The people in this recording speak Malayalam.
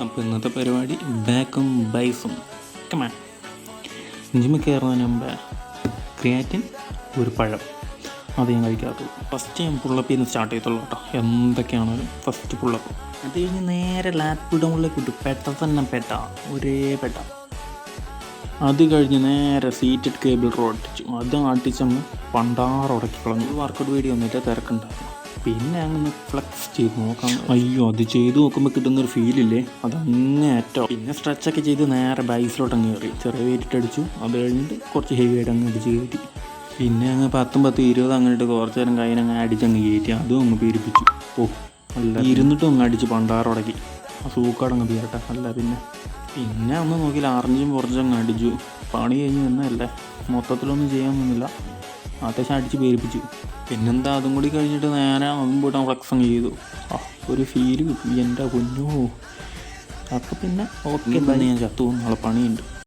അപ്പോൾ ഇന്നത്തെ പരിപാടി ബാക്കും ബൈസും കമാൻ. ജിമ്മിൽ കയറുന്നതിന് മുമ്പ് ക്രിയാറ്റിൻ ഒരു പഴം അത് ഞാൻ കഴിക്കാറുള്ളൂ. ഫസ്റ്റ് ഞാൻ പുള്ളപ്പിൽ നിന്ന് സ്റ്റാർട്ട് ചെയ്തുള്ളൂ കേട്ടോ. എന്തൊക്കെയാണെങ്കിലും ഫസ്റ്റ് പുള്ളപ്പ്, അത് കഴിഞ്ഞ് നേരെ ലാപ്പിടമുള്ളിലേക്ക് ഇട്ടു. ഒരേ പെട്ട. അത് കഴിഞ്ഞ് നേരെ സീറ്റഡ് കേബിൾ റോ അടിച്ചു. അത് അടിച്ചങ്ങ് പണ്ടാറുടക്കി കളഞ്ഞു. വർക്കൗട്ട് വീഡിയോ വന്നിട്ട് തിരക്കുണ്ടായിരുന്നു. പിന്നെ അങ്ങനെ ഫ്ലെക്സ് ചെയ്ത് നോക്കാം. അയ്യോ, അത് ചെയ്ത് നോക്കുമ്പോൾ കിട്ടുന്നൊരു ഫീലില്ലേ, അതങ്ങ് ഏറ്റവും. പിന്നെ സ്ട്രെച്ചൊക്കെ ചെയ്ത് നേരെ ബൈസിലോട്ട് അങ്ങ് കയറി. ചെറിയ വെയിറ്റ് അടിച്ചു. അത് കഴിഞ്ഞിട്ട് കുറച്ച് ഹെവി ആയിട്ട് അങ്ങ് അടിച്ച് കയറ്റി. പിന്നെ അങ്ങ് 10-20 അങ്ങോട്ട് കുറച്ച് നേരം കയ്യിനങ്ങ് അടിച്ചങ്ങ് കയറ്റി. അതും അങ്ങ് പീരിപ്പിച്ചു. അല്ല, ഇരുന്നിട്ടും അങ്ങ് അടിച്ച് പണ്ടാറുടക്കി. ആ സൂക്കാടങ്ങ് തീരട്ടെ. അല്ല പിന്നെ ഒന്നും നോക്കിയില്ല, അറിഞ്ഞും കുറച്ചങ്ങ് അടിച്ചു. പണി കഴിഞ്ഞ് വന്നതല്ലേ, മൊത്തത്തിലൊന്നും ചെയ്യാൻ നിന്നില്ല. അത്യാവശ്യം അടിച്ച് പേരിപ്പിച്ചു. പിന്നെന്താ, അതും കൂടി കഴിഞ്ഞിട്ട് നേരെ അതും പോയിട്ട് ഫ്ലെക്സ് അങ്ങ് ചെയ്തു. ഒരു ഫീല് കിട്ടി എൻ്റെ പൊന്നോ. അപ്പോൾ പിന്നെ ഓക്കെ, ഞാൻ ചത്തു. നാളെ പണിയുണ്ട്.